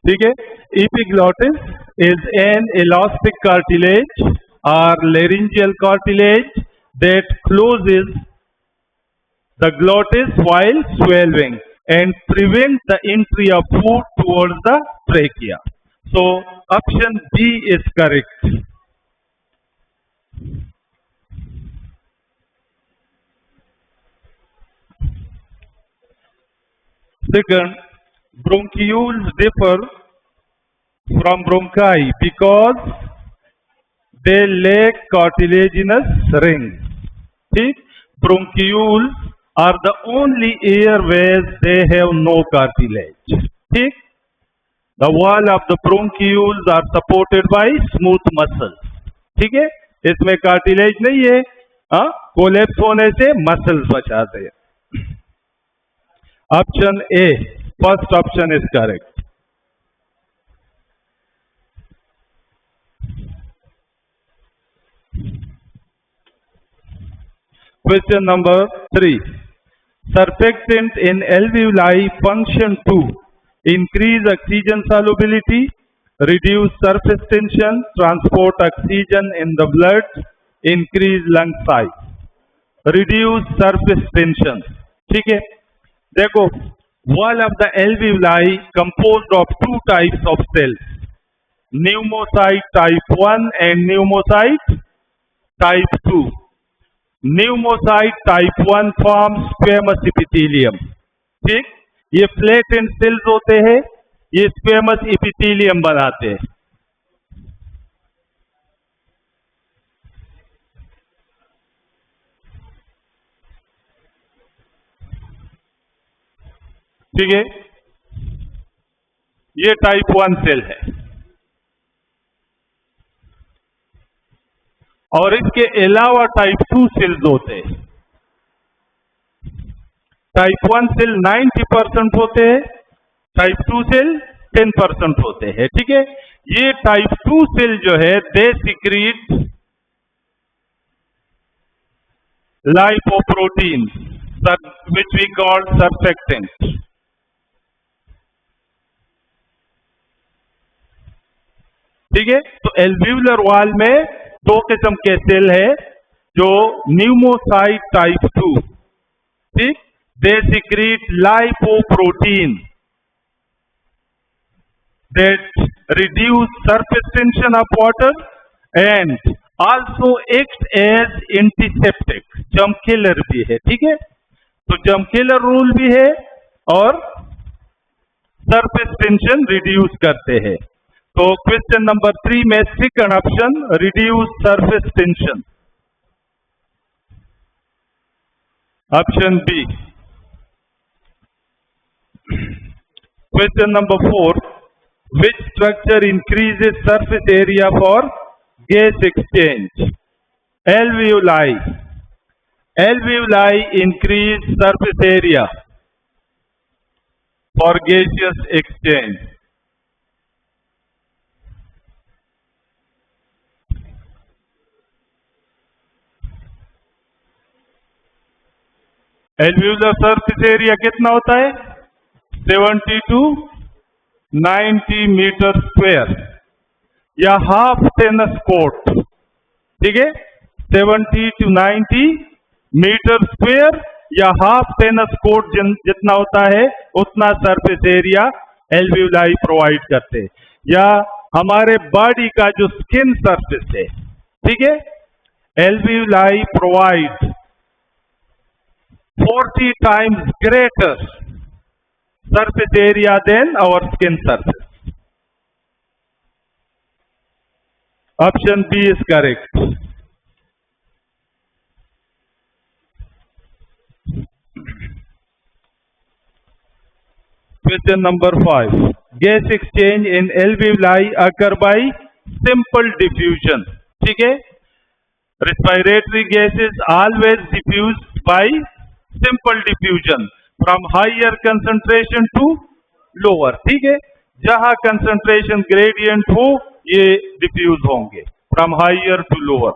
ठीक है. Epiglottis is an elastic cartilage or laryngeal cartilage that closes the glottis while swallowing and prevent the entry of food towards the trachea. So option B is correct. Second, bronchioles differ from bronchi because they lack cartilaginous rings. ठीक? Bronchioles are the only airways they have no cartilage. ठीक? The wall of the bronchioles are supported by smooth muscles. ठीक है? इसमें cartilage नहीं है. हाँ, collapse होने से मसल्स बचाते हैं. Option A, first option is correct. Question number 3. Surfactant in alveoli function to increase oxygen solubility, reduce surface tension, transport oxygen in the blood, increase lung size. Reduce surface tension. ठीक है. देखो, wall of the alveoli composed of two types of cells, pneumocyte type 1 and pneumocyte type 2. Pneumocyte type 1 forms squamous epithelium. ठीक, ये flattened sales होते हैं, ये squamous epithelium बनाते हैं. ठीक है, ये टाइप 1 सेल है. और इसके अलावा टाइप 2 सेल्स होते हैं. टाइप 1 सेल 90% होते हैं, टाइप 2 सेल 10% होते हैं. ठीक है, ये टाइप 2 सेल जो है they secrete lipoprotein which we call surfactant. ठीक है, तो एल्व्यूलर वॉल में दो किस्म के सेल है, जो न्यूमोसाइट टाइप 2. ठीक, दे secrete lipoprotein that reduce surface tension of water and also act as antiseptic. Germ killer भी है. ठीक है, तो जर्म किलर रूल भी है और सरफेस टेंशन रिड्यूस करते हैं. तो क्वेश्चन नंबर 3 में second option reduce surface tension. Option B. Question number 4. Which structure increases surface area for gas exchange? Alveoli. Alveoli increase surface area for gaseous exchange. Alveolar surface area कितना होता है? 70 to 90 metre square या half tennis court. ठीक है, 70 to 90 metre square या half tennis court जितना होता है उतना सरफेस एरिया एल्व्यूलाई प्रोवाइड करते हैं. या हमारे बॉडी का जो स्किन सरफेस है, ठीक है, alveoli provide 40 times greater surface area than our skin surface. Option B is correct. Question number 5. Gas exchange in alveoli occur by simple diffusion. ठीक है, respiratory gases always diffuse by simple diffusion from higher concentration to lower. ठीक है, जहां concentration gradient हो ये diffuse होंगे from higher to lower.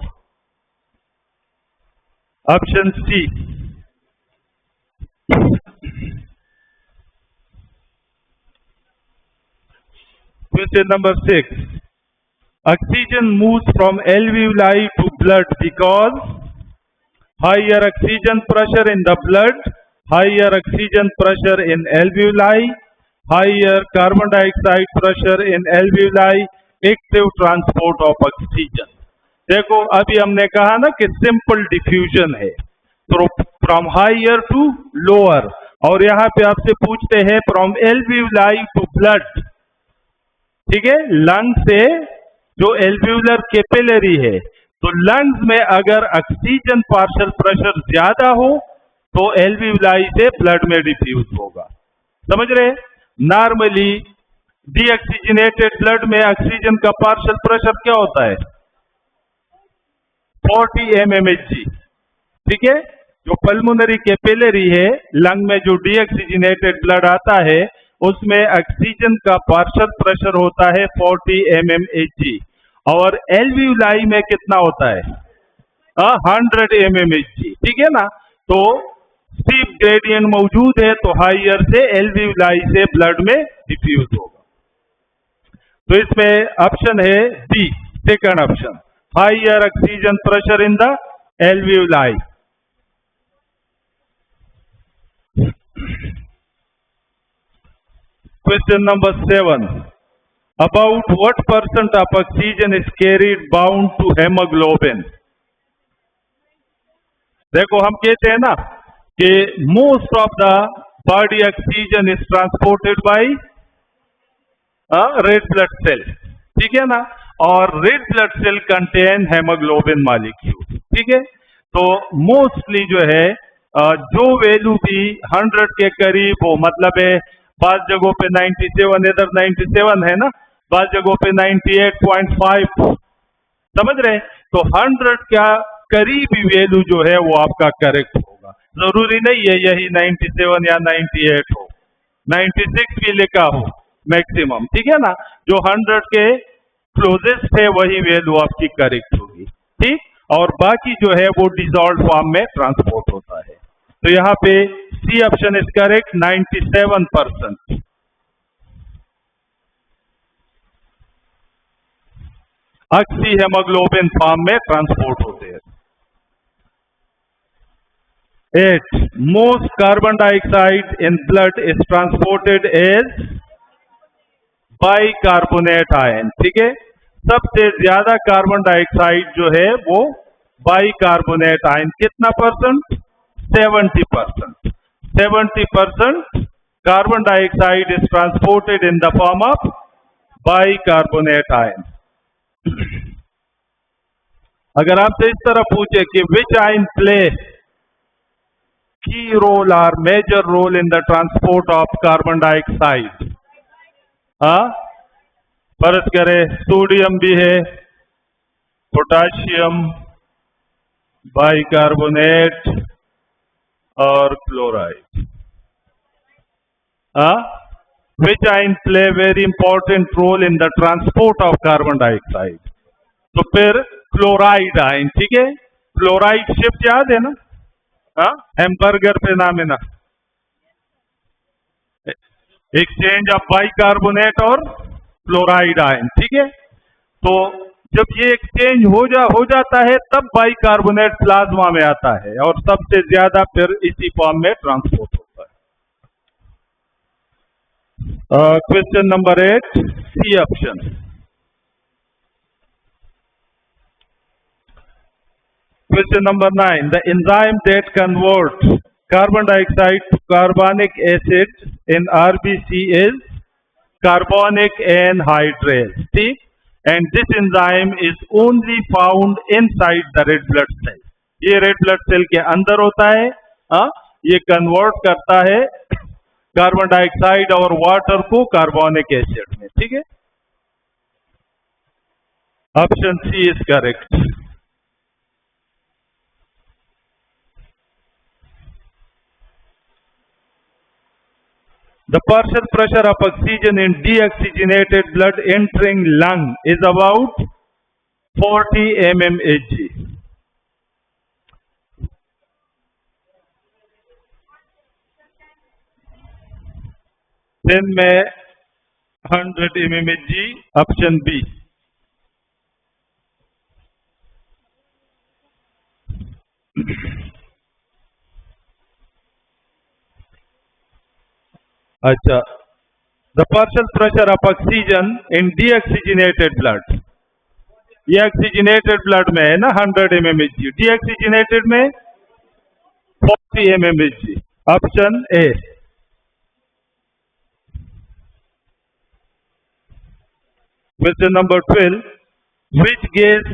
Option C. Question number 6. Oxygen moves from alveoli to blood because higher oxygen pressure in the blood, higher oxygen pressure in alveoli, higher carbon dioxide pressure in alveoli, active transport of oxygen. देखो अभी हमने कहा ना कि simple diffusion है, तो from higher to lower, और यहाँ पे आपसे पूछते हैं फ्रॉम एल्वियोलाई टू ब्लड, ठीक है, लंग से जो एल्वियोलर कैपिलरी है, तो लंग्स में अगर ऑक्सीजन पार्शियल प्रेशर ज्यादा हो तो एल्वियोलाई से ब्लड में डिफ्यूज होगा, समझ रहे? नॉर्मली डीऑक्सीजनेटेड ब्लड में ऑक्सीजन का पार्शियल प्रेशर क्या होता है? 40 mmHg, ठीक है। जो पल्मोनरी कैपिलरी है, लंग में जो डीऑक्सीजनेटेड ब्लड आता है उसमें ऑक्सीजन का पार्शियल प्रेशर होता है 40 mmHg, और एल्वियोलाई में कितना होता है? 100 mmHg, ठीक है ना। तो स्टीप ग्रेडियंट मौजूद है तो हाइयर से एल्वियोलाई से ब्लड में डिफ्यूज होगा। तो इसमें ऑप्शन है D, second option, higher oxygen pressure in the alveoli. Question number 7. About what percent of oxygen is carried bound to hemoglobin? देखो हम कहते हैं ना कि most of the body oxygen is transported by red blood cell, ठीक है ना, और red blood cell contain haemoglobin molecule, ठीक है। तो मोस्टली जो है जो वैल्यू भी 100 के करीब हो, मतलब है बाज जगहों पे 97, इधर 97 है ना, बाज जगहों पे 98.5, समझ रहे? तो 100 का करीबी वैल्यू जो है वो आपका करेक्ट होगा। जरूरी नहीं है यही 97 या 98 हो, 96 भी लिखा हो मैक्सिमम, ठीक है ना। जो 100 के क्लोजेस्ट है वही वैल्यू आपकी करेक्ट होगी, ठीक। और बाकी जो है वो डिसॉल्व फॉर्म में ट्रांसपोर्ट होता है। तो यहाँ पे C option is correct, 97%। Oxyhaemoglobin form में ट्रांसपोर्ट होते हैं। 8. Most carbon dioxide in blood is transported as bicarbonate ion, ठीक है। सबसे ज्यादा कार्बन डाइऑक्साइड जो है वो बाइकार्बोनेट आयन, कितना percent? 70%। 70% carbon dioxide is transported in the form of bicarbonate ion. अगर आपसे इस तरह पूछे कि which ion play key role और major role in the transport of carbon dioxide, फर्ज करें सोडियम भी है, पोटाशियम, बाइकार्बोनेट और chloride, which ion play very important role in the transport of carbon dioxide? तो फिर क्लोराइड आयन, ठीक है। क्लोराइड शिफ्ट याद है ना, हैमबर्गर पे नाम है ना, एक्सचेंज ऑफ बाइकार्बोनेट और क्लोराइड आयन, ठीक है। तो जब ये एक्सचेंज हो जाता है तब बाइकार्बोनेट प्लाज्मा में आता है और सबसे ज्यादा फिर इसी फॉर्म में ट्रांसपोर्ट होता है। Question number 8, C option. Question number 9. The enzyme that converts carbon dioxide to carbonic acid in RBC is carbonic anhydrase, ठीक, and this enzyme is only found inside the red blood cell. ये red blood cell के अंदर होता है, ये convert करता है carbon dioxide और वाटर को कार्बोनिक एसिड में, ठीक है। Option C is correct. The partial pressure of oxygen in deoxygenated blood entering lung is about 40 mmHg. दिन में 100 mmHg, option B. अच्छा, the partial pressure of oxygen in deoxygenated blood. ये oxygenated blood में है ना 100 mmHg, डीऑक्सीजनेटेड में 40 mmHg, option A. Question number 12. Which gas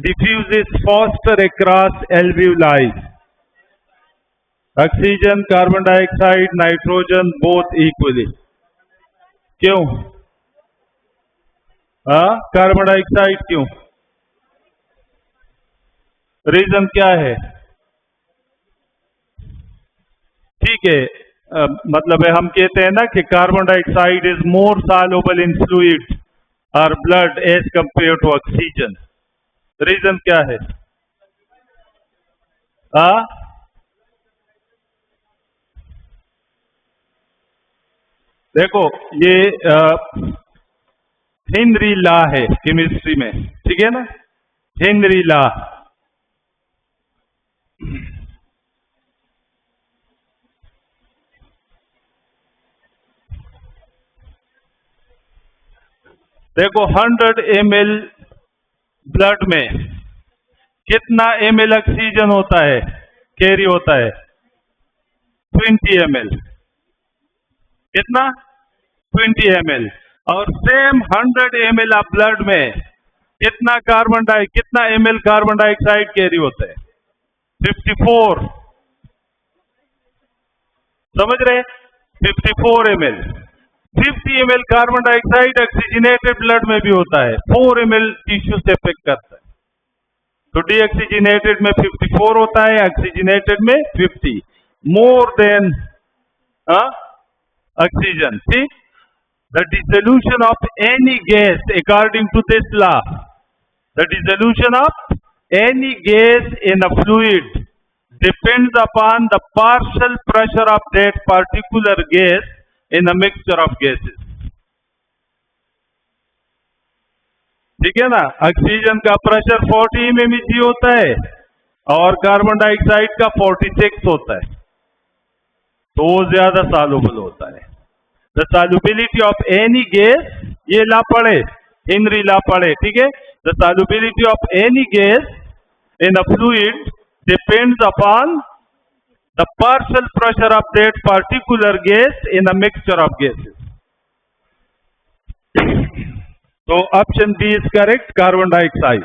diffuses faster across alveoli? Oxygen, carbon dioxide, nitrogen, both equally. क्यों? Carbon dioxide क्यों? Reason क्या है? ठीक है, मतलब है हम कहते हैं ना कि carbon dioxide is more soluble in fluid और blood as compare to oxygen. Reason क्या है? देखो, ये हेनरी लॉ है केमिस्ट्री में, ठीक है ना? Henry law. देखो 100 ml ब्लड में कितना ml ऑक्सीजन होता है, कैरी होता है? 20 ml. कितना? 20 ml. और सेम 100 ml ऑफ ब्लड में कितना ml कार्बन डाइऑक्साइड कैरी होता है? 54. समझ रहे? 54 ml. 50 ml carbon dioxide oxygenated blood में भी होता है, 4 ml टिश्यू से अफेक्ट करता है. तो डीऑक्सीजनेटेड में 54 होता है, ऑक्सीजनेटेड में 50, मोर देन ऑक्सीजन. ठीक. The dissolution of any gas according to this law, the dissolution of any gas in a fluid depends upon the partial pressure of that particular gas in a mixture of gases. ठीक है ना? Oxygen का pressure 40 mmHg होता है और carbon dioxide का 46 होता है, तो वो ज्यादा सॉल्युबल होता है. The solubility of any gas, ये ला पढ़े, हेनरी ला पढ़े, ठीक है? The solubility of any gas in a fluid depends upon the partial pressure of that particular gas in a mixture of gases. So option B is correct, carbon dioxide.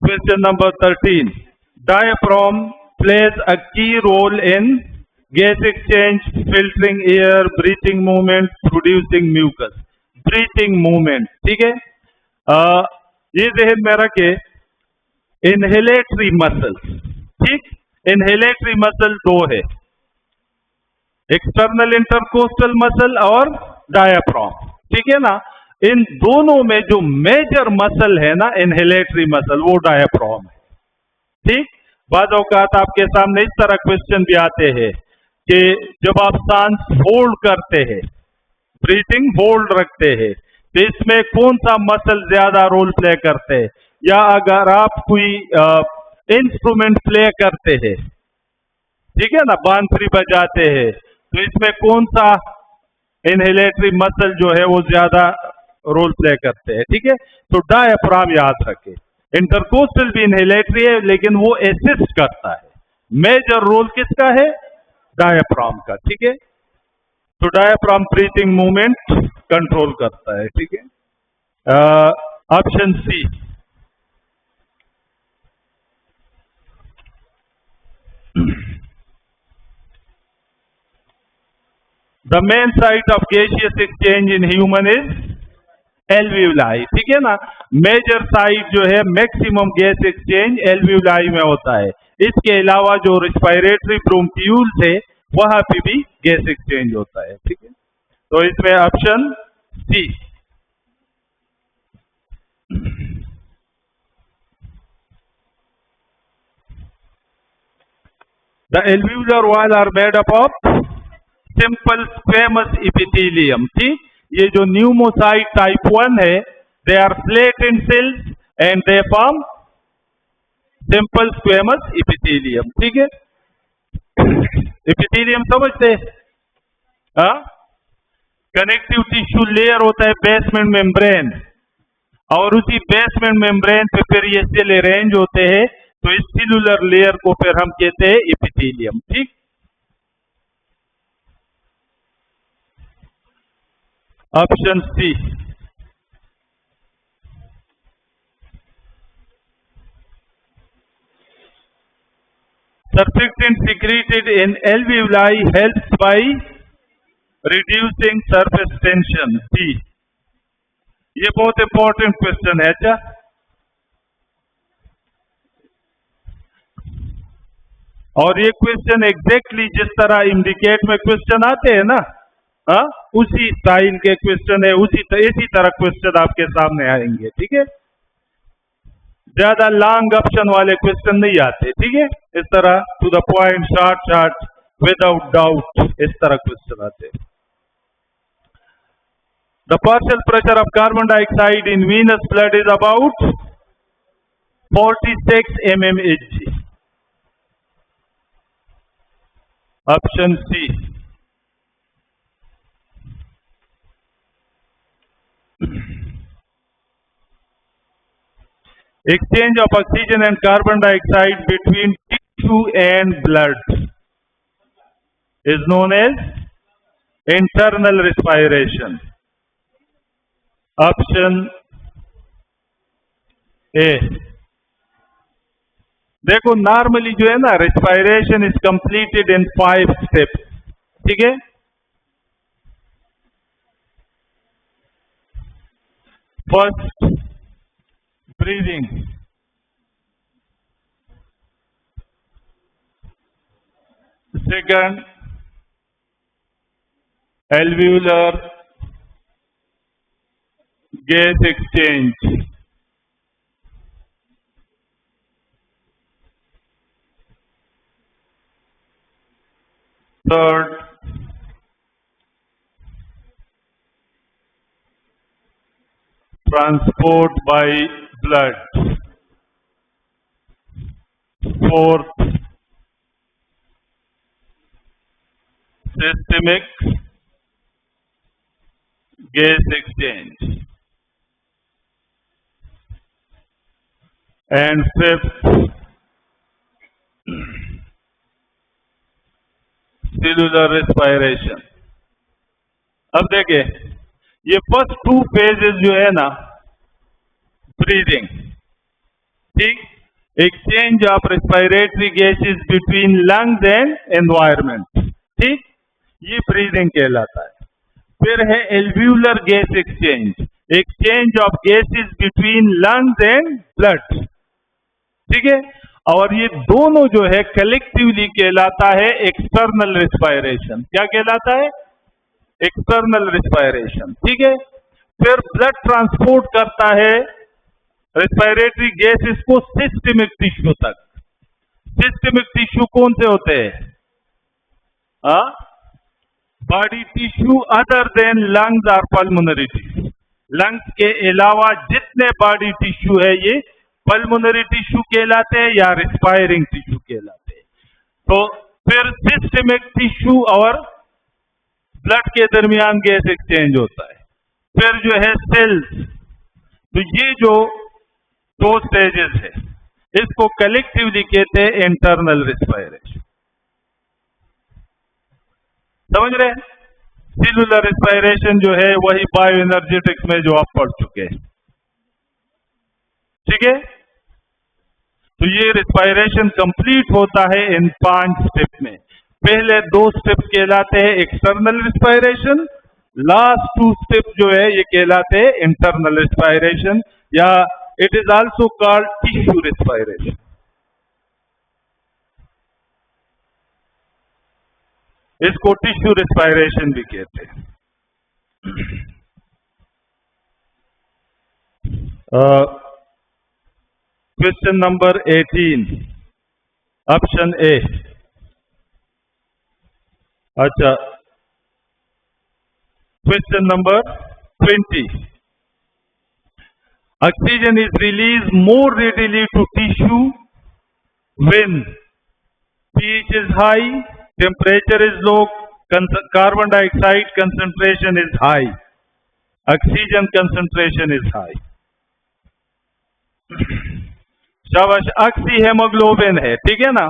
Question number 13. Diaphragm plays a key role in gas exchange, filtering air, breathing movement, producing mucus. Breathing movement, ठीक है? ये जहन में रखे, इनहेलेटरी muscles, ठीक? इनहेलेटरी muscle दो है, external intercostal muscle और डायाफ्राम, ठीक है ना? इन दोनों में जो मेजर मसल है ना, इनहेलेटरी मसल, वो डायाफ्राम है. ठीक. बाद औकात आपके सामने इस तरह क्वेश्चन भी आते हैं कि जब आप सांस होल्ड करते हैं, ब्रीथिंग होल्ड रखते हैं, तो इसमें कौन सा मसल ज्यादा रोल प्ले करते हैं? या अगर आप कोई इंस्ट्रूमेंट प्ले करते हैं, ठीक है ना, बांसुरी बजाते हैं, तो इसमें कौन सा इनहेलेटरी मसल जो है वो ज्यादा रोल प्ले करते हैं? ठीक है, तो डायाफ्राम याद रखें. इंटरकोस्टल भी इनहेलेटरी है, लेकिन वो असिस्ट करता है. मेजर रोल किसका है? डायाफ्राम का. ठीक है, तो डायाफ्राम ब्रीथिंग मूवमेंट कंट्रोल करता है. ठीक है, option C. The main site of gaseous exchange in human is alveoli. ठीक है ना, मेजर साइट जो है मैक्सिमम गैस एक्सचेंज एल्वियोलाई में होता है. इसके अलावा जो रेस्पिरेटरी ब्रोंक्यूल्स है वहां पे भी गैस एक्सचेंज होता है. ठीक है, तो इसमें option C. The alveolar wall are made up of simple squamous epithelium. ठीक, ये जो pneumocyte type 1 है, they are flattened cells and they form simple squamous epithelium. ठीक है, epithelium समझते हैं? हाँ, कनेक्टिव टिश्यू लेयर होता है बेसमेंट मेम्ब्रेन, और उसी बेसमेंट मेम्ब्रेन पे फिर ये सेल अरेंज होते हैं, तो इस सेलुलर लेयर को फिर हम कहते हैं एपिथेलियम. ठीक, option C. Surfactant secreted in alveoli helps by reducing surface tension. D. ये बहुत इंपॉर्टेंट क्वेश्चन है. अच्छा, और ये क्वेश्चन एग्जैक्टली जिस तरह इंडिकेट में क्वेश्चन आते हैं ना, हाँ, उसी स्टाइल के क्वेश्चन है, इसी तरह क्वेश्चन आपके सामने आएंगे. ठीक है, ज्यादा लॉन्ग ऑप्शन वाले क्वेश्चन नहीं आते. ठीक है, इस तरह to the point, short without doubt, इस तरह क्वेश्चन आते हैं. The partial pressure of carbon dioxide in venous blood is about 46 mmHg. Option C. Exchange of oxygen and carbon dioxide between tissue and blood is known as internal respiration. Option A. देखो, normally जो है ना, respiration is completed in 5 steps. ठीक है, first breathing, second alveolar gas exchange, third transport by blood, fourth systemic gas exchange, and fifth cellular respiration. अब देखिए, ये first 2 phases जो है ना, ब्रीदिंग, ठीक, exchange of respiratory gases between lungs and environment, ठीक, ये ब्रीदिंग कहलाता है. फिर है alveolar gas exchange, exchange of gases between lungs and blood. ठीक है, और ये दोनों जो है कलेक्टिवली कहलाता है एक्सटर्नल रेस्पिरेशन. क्या कहलाता है? External respiration. ठीक है, फिर ब्लड ट्रांसपोर्ट करता है रेस्पिरेटरी गैसेस को सिस्टमिक टिश्यू तक. सिस्टमिक टिश्यू कौन से होते हैं? Body tissue other than lungs और पल्मोनरी टिश्यू. लंग्स के अलावा जितने बॉडी टिश्यू है ये पल्मोनरी टिश्यू कहलाते हैं या रिस्पायरिंग टिश्यू कहलाते हैं. तो फिर सिस्टमिक टिश्यू और ब्लड के दरमियान गैस एक्सचेंज होता है. फिर जो है सेल्स, तो ये जो 2 स्टेजेस है इसको कलेक्टिवली कहते हैं इंटरनल रेस्पिरेशन. समझ रहे हैं? सेलुलर रेस्पिरेशन जो है वही बायो एनर्जेटिक्स में जो आप पढ़ चुके हैं. ठीक है, तो ये रेस्पिरेशन कंप्लीट होता है इन 5 स्टेप में. पहले 2 स्टेप कहलाते हैं एक्सटर्नल रेस्पिरेशन, लास्ट 2 स्टेप जो है ये कहलाते हैं इंटरनल रेस्पिरेशन, या it is also called tissue respiration. इसको टिश्यू रेस्पिरेशन भी कहते हैं. Question number 18, option A. अच्छा, question number 20. Oxygen is released more readily to tissue when pH is high, temperature is low, carbon dioxide concentration is high, oxygen concentration is high. शाबाश, oxy haemoglobin है, ठीक है ना,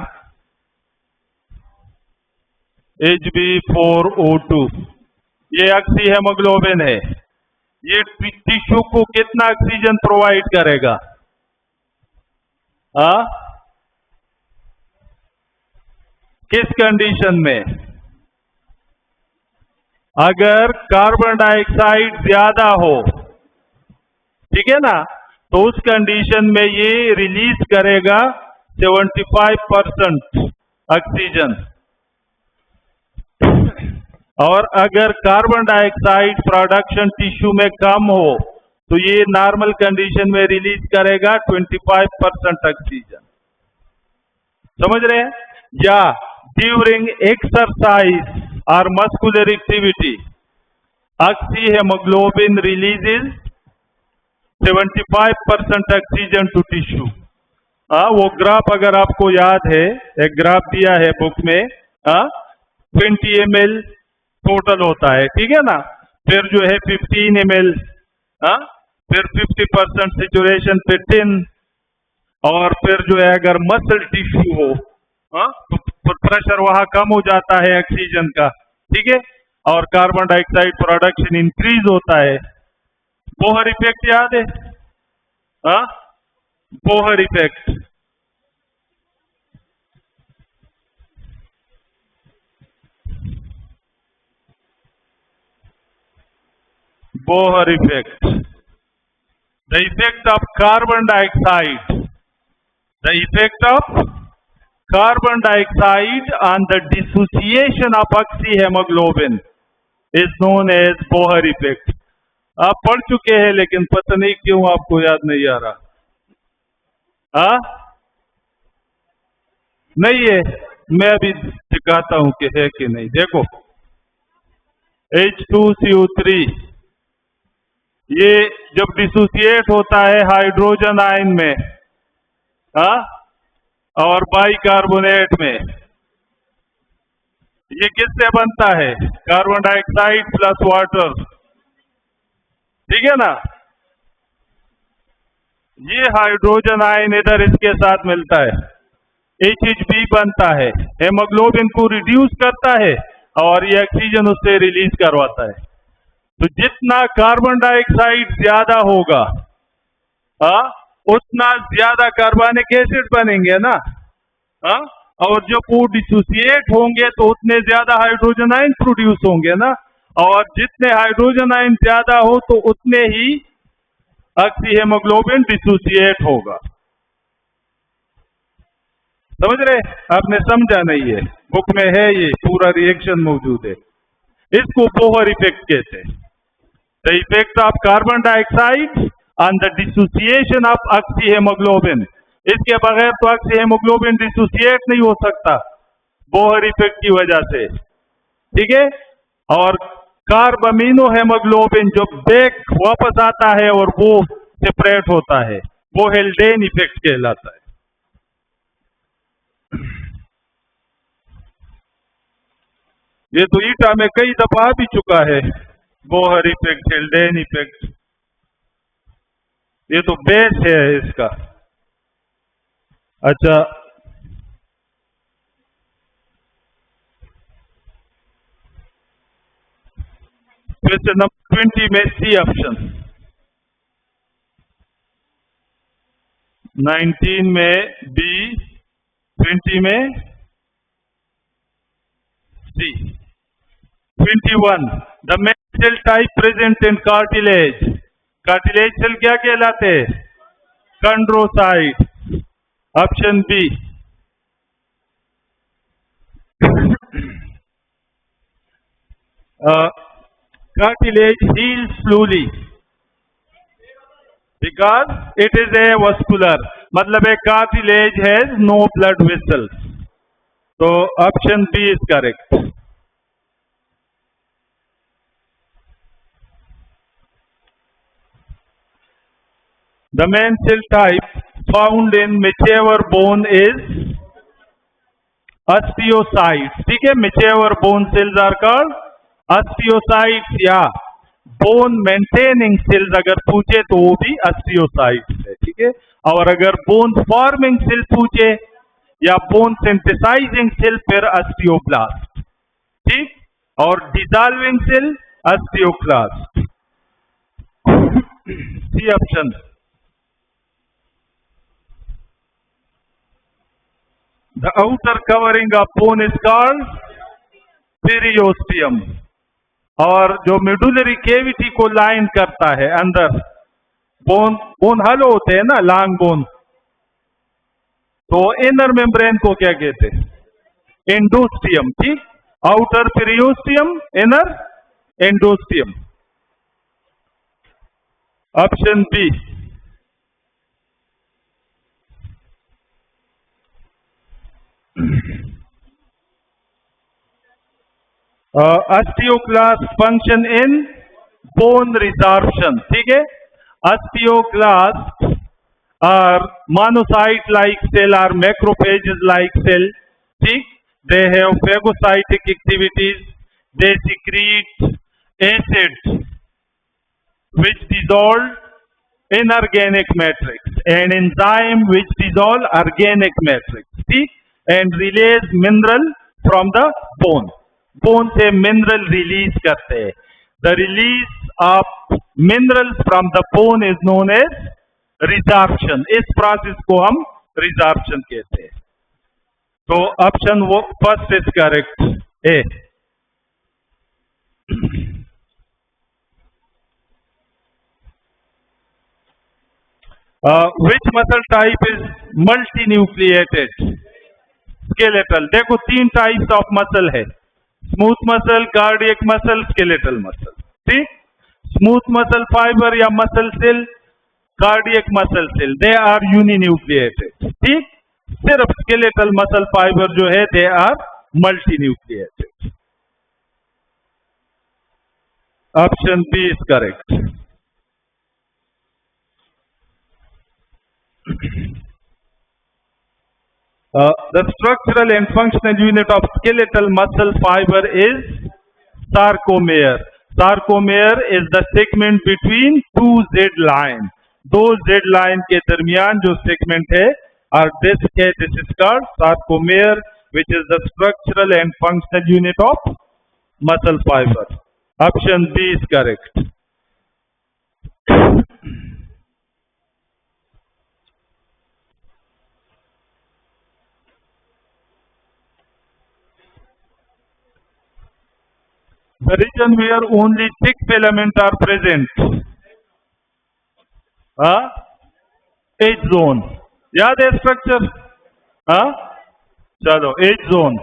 Hb4O2, ये oxy haemoglobin है. ये tissue को कितना ऑक्सीजन प्रोवाइड करेगा? किस कंडीशन में? अगर कार्बन डाइऑक्साइड ज्यादा हो, ठीक है ना, तो उस कंडीशन में ये रिलीज करेगा 75% ऑक्सीजन. और अगर कार्बन डाइऑक्साइड प्रोडक्शन टिश्यू में कम हो तो ये नॉर्मल कंडीशन में रिलीज करेगा 25% ऑक्सीजन. समझ रहे हैं? या ड्यूरिंग एक्सरसाइज और muscular activity oxyhaemoglobin releases 75% oxygen to tissue. वो ग्राफ अगर आपको याद है, एक ग्राफ दिया है बुक में, 20 ml टोटल होता है, ठीक है ना, फिर जो है 15 ml, फिर 50% सेचुरेशन पे 10, और फिर जो है अगर मसल टिश्यू हो तो प्रेशर वहां कम हो जाता है ऑक्सीजन का, ठीक है, और कार्बन डाइऑक्साइड प्रोडक्शन इंक्रीज होता है. बोहर इफेक्ट याद है? Bohr effect. Bohr effect. The effect of carbon dioxide. The effect of carbon dioxide on the dissociation of oxyhemoglobin is known as Bohr effect. आप पढ़ चुके हैं लेकिन पता नहीं क्यों आपको याद नहीं आ रहा. नहीं है, मैं अभी दिखाता हूं कि है कि नहीं. देखो, H2CO3 ये जब डिसोसिएट होता है हाइड्रोजन आयन में, और बाइकार्बोनेट में, ये किससे बनता है? कार्बन डाइऑक्साइड प्लस वाटर, ठीक है ना. ये हाइड्रोजन आयन इधर इसके साथ मिलता है, HHB बनता है, हेमोग्लोबिन को रिड्यूस करता है और ये ऑक्सीजन उससे रिलीज करवाता है. तो जितना कार्बन डाइऑक्साइड ज्यादा होगा, उतना ज्यादा कार्बनिक एसिड बनेंगे ना, और जब वो डिसोसिएट होंगे तो उतने ज्यादा हाइड्रोजन आयन प्रोड्यूस होंगे ना, और जितने हाइड्रोजन आयन ज्यादा हो तो उतने ही ऑक्सी हेमोग्लोबिन डिसोसिएट होगा. समझ रहे? आपने समझा नहीं है, बुक में है, ये पूरा रिएक्शन मौजूद है. इसको बोहर इफेक्ट कहते हैं. The effect of carbon dioxide on the dissociation of oxyhemoglobin. इसके बगैर तो ऑक्सीहेमोग्लोबिन डिसोसिएट नहीं हो सकता बोहर इफेक्ट की वजह से, ठीक है. और कार्बामिनो हेमोग्लोबिन जो बैक वापस आता है और वो सेपरेट होता है, वो हेल्डेन इफेक्ट कहलाता है. ये तो ईटा में कई दफा आ भी चुका है, बोहर इफेक्ट, हेल्डेन इफेक्ट. ये तो बेस है इसका. अच्छा, क्वेश्चन नंबर 20 में सी ऑप्शन, 19 में बी, 20 में सी. 21. The main cell type present in cartilage. Cartilage cell क्या कहलाते हैं? Chondrocyte. Option B. Cartilage heals slowly because it is avascular. मतलब है cartilage has no blood vessels. तो option B is correct. The main cell type found in whichever bone is osteocytes. ठीक है, whichever bone cells are called osteocytes या bone maintaining cells अगर पूछे तो वो भी osteocytes है. ठीक है, और अगर bone forming cell पूछे या bone synthesizing cell फिर osteoblast. ठीक, और dissolving cell osteoclast. C option. The outer covering of bone is called periosteum. और जो medullary cavity को लाइन करता है अंदर, बोन हलो होते हैं ना, लॉन्ग बोन, तो इनर मेम्ब्रेन को क्या कहते हैं? एंडोस्टियम. ठीक, outer periosteum, inner endosteum. Option B. Osteoclast function in bone resorption. ठीक है, osteoclast are monocyte-like cell or macrophage-like cell. ठीक, they have phagocytic activities. They secrete acids which dissolve inorganic matrix and enzyme which dissolve organic matrix. ठीक, and release mineral from the bone. Bone से mineral release करते हैं. The release of minerals from the bone is known as resorption. इस process को हम resorption कहते हैं. तो ऑप्शन वो first is correct, A. Which muscle type is multinucleated? Skeletal. देखो तीन टाइप्स ऑफ मसल है, smooth muscle, cardiac muscle, skeletal muscle. ठीक, स्मूथ मसल फाइबर या muscle cell, cardiac muscle cell, they are uninucleated. ठीक, सिर्फ skeletal muscle fibre जो है they are multinucleated. Option B is correct. The structural and functional unit of skeletal muscle fiber is sarcomere. Sarcomere is the segment between two Z line. दो Z line के दरमियान जो segment है और disc है, this is called sarcomere, which is the structural and functional unit of muscle fiber. Option B is correct. The region where only 6 filaments are present. H zone. याद है structure? चलो, H zone.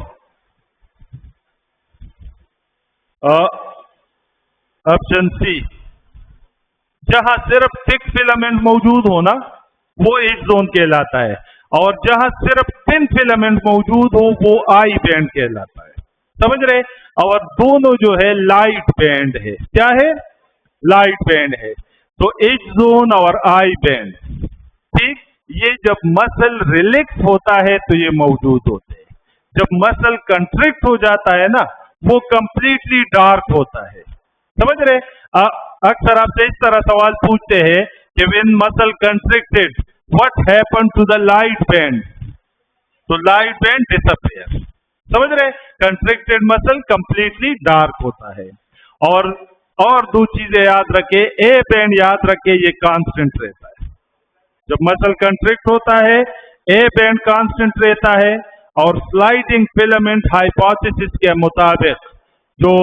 Option C. जहां सिर्फ 6 filament मौजूद हो ना, वो H zone कहलाता है, और जहां सिर्फ 3 फिलामेंट मौजूद हो वो आई बैंड कहलाता है. समझ रहे? और दोनों जो है लाइट बैंड है. क्या है? लाइट बैंड है. तो एच जोन और आई बैंड, ठीक, ये जब मसल रिलैक्स होता है तो ये मौजूद होते हैं. जब मसल कंट्रिक्ट हो जाता है ना, वो कंप्लीटली डार्क होता है. समझ रहे? अक्सर आपसे इस तरह सवाल पूछते हैं कि when muscle contracted what happen to the light band? तो लाइट बैंड डिसअपियर. समझ रहे? कंट्रिक्टेड मसल कंप्लीटली डार्क होता है. और दो चीजें याद रखे, ए बैंड याद रखे, ये कांस्टेंट रहता है. जब मसल कंट्रिक्ट होता है ए बैंड कांस्टेंट रहता है, और स्लाइडिंग फिलामेंट हाइपोथेसिस के मुताबिक जो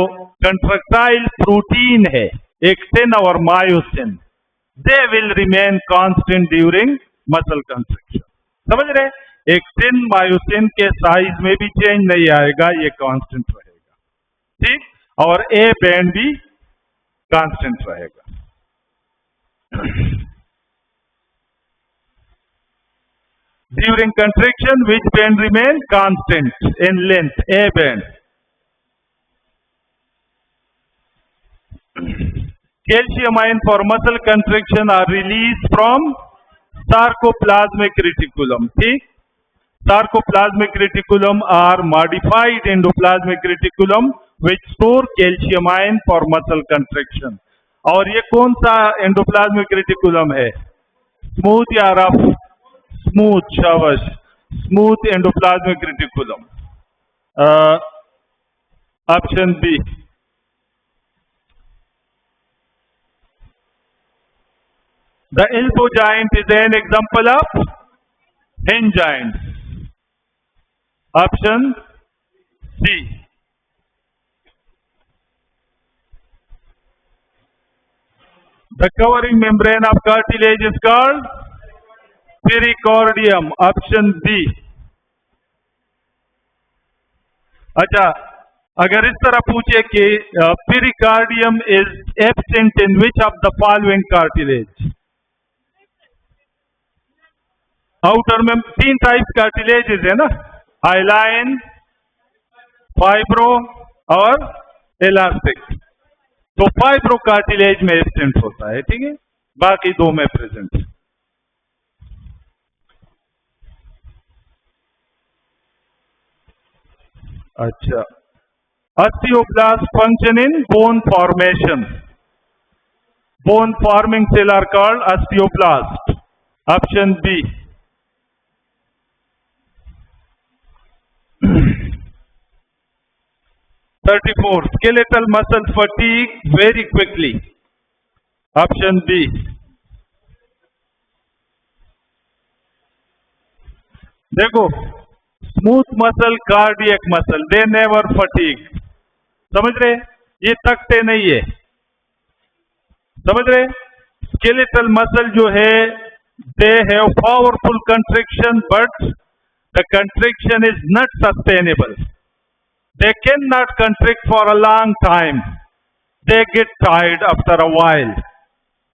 कंट्रक्टाइल प्रोटीन है, एक्टिन और myosin, they will remain constant during muscle contraction. समझ रहे? एक्टिन मायोसिन के साइज में भी चेंज नहीं आएगा, ये कांस्टेंट रहेगा. ठीक, और ए बैंड भी कांस्टेंट रहेगा. During contraction which band remain constant in length? A band. Calcium ion for muscle contraction are released from sarcoplasmic reticulum. ठीक, sarcoplasmic reticulum are modified endoplasmic reticulum which store calcium ion for muscle contraction. और ये कौन सा endoplasmic reticulum है? Smooth या rough? Smooth, शाबाश, smooth endoplasmic reticulum. Option B. The elbow joint is an example of hinge joint. Option C. The covering membrane of cartilage is called pericardium. Option B. अच्छा, अगर इस तरह पूछे कि pericardium is absent in which of the following cartilage? Outer में 3 type cartilages है ना, Highline, fibro और इलास्टिक. तो फाइब्रो कार्टिलेज में एब्सेंट होता है, ठीक है, बाकी 2 में प्रेजेंट है. अच्छा, osteoblast function in bone formation. Bone forming cell are called osteoblast. Option B. 34. Skeletal muscle fatigue very quickly. Option B. देखो, smooth muscle, cardiac muscle, they never fatigue. समझ रहे? ये थकते नहीं है. समझ रहे? स्केलेटल मसल जो है, they have powerful contraction but the contraction is not sustainable. They cannot contract for a long time. They get tired after a while.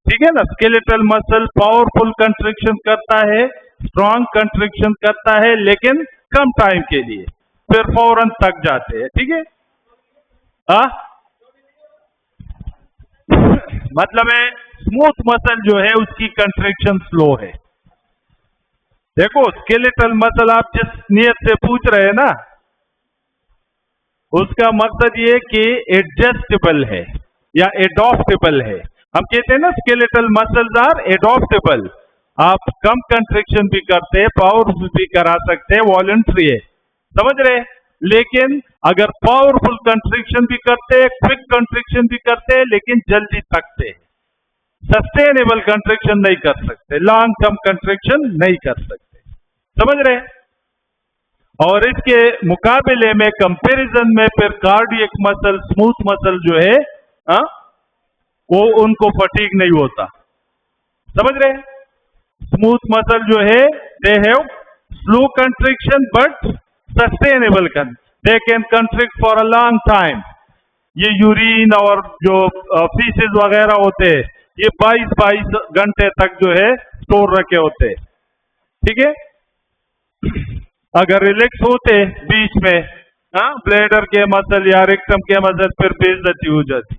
ठीक है ना? स्केलेटल मसल पावरफुल कंट्रिक्शन करता है, स्ट्रॉन्ग कंट्रिक्शन करता है, लेकिन कम टाइम के लिए, फिर फौरन थक जाते हैं. ठीक है? मतलब है स्मूथ मसल जो है उसकी कंट्रिक्शन स्लो है. देखो, स्केलेटल मसल आप जिस नियत से पूछ रहे हैं ना, उसका मकसद ये कि एडजस्टेबल है या एडॉप्टेबल है. हम कहते हैं ना स्केलेटल मसल्स आर एडॉप्टेबल. आप कम कंट्रिक्शन भी करते हैं, पावरफुल भी करा सकते हैं, वॉलंटरी है. समझ रहे? लेकिन अगर पावरफुल कंट्रिक्शन भी करते हैं, क्विक कंट्रिक्शन भी करते हैं, लेकिन जल्दी थकते हैं, सस्टेनेबल कंट्रिक्शन नहीं कर सकते, लॉन्ग टर्म कंट्रिक्शन नहीं कर सकते. समझ रहे? और इसके मुकाबले में कंपैरिजन में फिर कार्डियक मसल, स्मूथ मसल जो है, वो उनको फटीग नहीं होता. समझ रहे? स्मूथ मसल जो है, they have slow contraction but sustainable they can contract for a long time. ये यूरिन और जो फीसेस वगैरह होते हैं, ये 22 घंटे तक जो है स्टोर रखे होते हैं. ठीक है? अगर रिलैक्स होते बीच में, ब्लैडर के मसल या रेक्टम के मसल, फिर बेइज्जती हो जाती.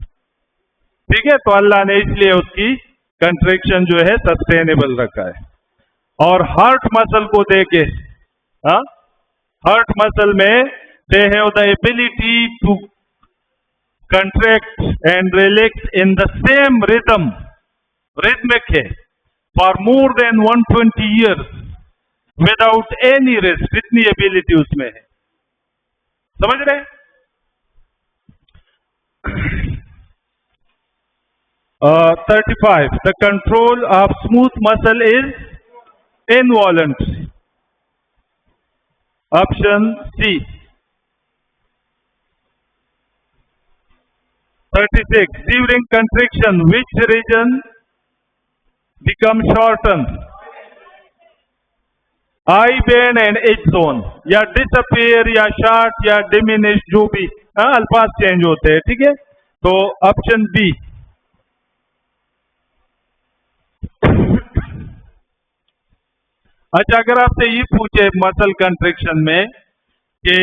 ठीक है? तो अल्लाह ने इसलिए उसकी कंट्रैक्शन जो है सस्टेनेबल रखा है. और हार्ट मसल को देके, हार्ट मसल में they have the ability to contract and relax in the same rhythm, rhythmic है, for more than 120 years without any rest. इतनी एबिलिटी उसमें है. समझ रहे? 35. The control of smooth muscle is involuntary. Option C. 36. During contraction which region become shorten? I band and H zone, या disappear या short या diminish, जो भी अल्फाज चेंज होते हैं. ठीक है? तो ऑप्शन बी. अच्छा, अगर आपसे ये पूछे मसल कंट्रिक्शन में कि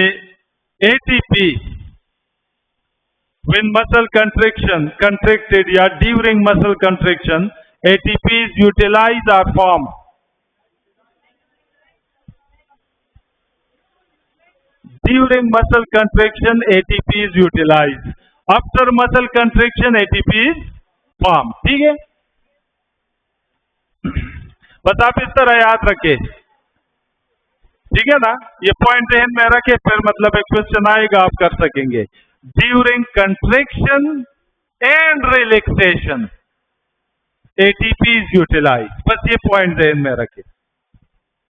ATP when muscle contraction contracted या during muscle contraction, ATP utilise or form. During muscle contraction, ATP is utilized. After muscle contraction, ATP is formed. ठीक है, बस आप इस तरह याद रखें, ठीक है ना? ये पॉइंट ध्यान में रखें, फिर मतलब एक क्वेश्चन आएगा आप कर सकेंगे. During contraction and relaxation ATP is utilise. बस ये पॉइंट ध्यान में रखें.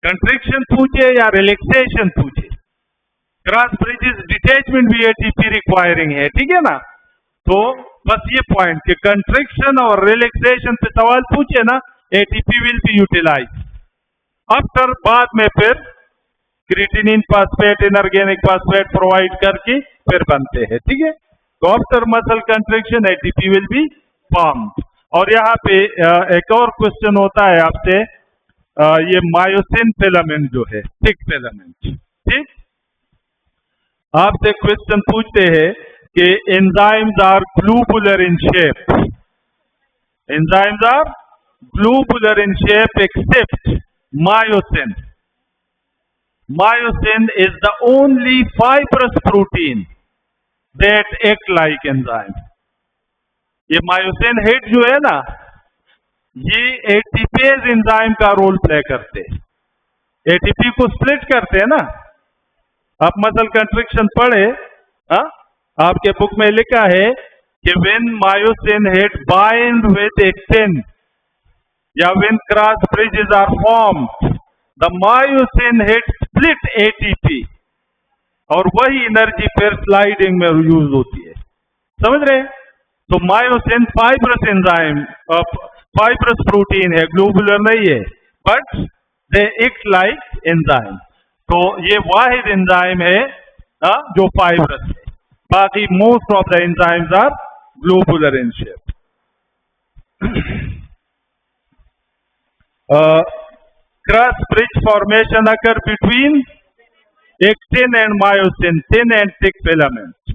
कंट्रैक्शन पूछे या रिलैक्सेशन पूछे, क्रॉस ब्रिजेस डिटैचमेंट भी एटीपी रिक्वायरिंग है. ठीक है ना? तो बस ये पॉइंट कि कंट्रैक्शन और रिलैक्सेशन पे सवाल पूछे ना, ATP will be utilise. After बाद में फिर creatinine phosphate, inorganic phosphate provide करके फिर बनते हैं. ठीक है? तो after muscle contraction ATP will be formed. और यहाँ पे एक और क्वेश्चन होता है आपसे, ये मायोसिन फिलामेंट जो है, थिक फिलामेंट. ठीक, आपसे क्वेश्चन पूछते हैं कि enzymes are globular in shape. Enzymes are globular in shape except myosin. Myosin is the only fibrous protein that act like enzyme. ये myosin head जो है ना, ये एटीपेज एंजाइम का रोल प्ले करते हैं. एटीपी को स्प्लिट करते हैं ना. आप मसल कंट्रैक्शन पढ़े, हाँ, आपके बुक में लिखा है कि when myosin head bind with actin या when cross bridges are formed, the myosin head split ATP और वही एनर्जी फिर स्लाइडिंग में यूज होती है. समझ रहे? तो myosin fibrous enzyme, fibrous protein है, ग्लोबुलर नहीं है, but they act like enzyme. तो ये वाहिद एंजाइम है जो फाइब्रस है. बाकी most of the enzymes are globular in shape. Cross bridge formation occur between actin and myosin, thin and thick filament.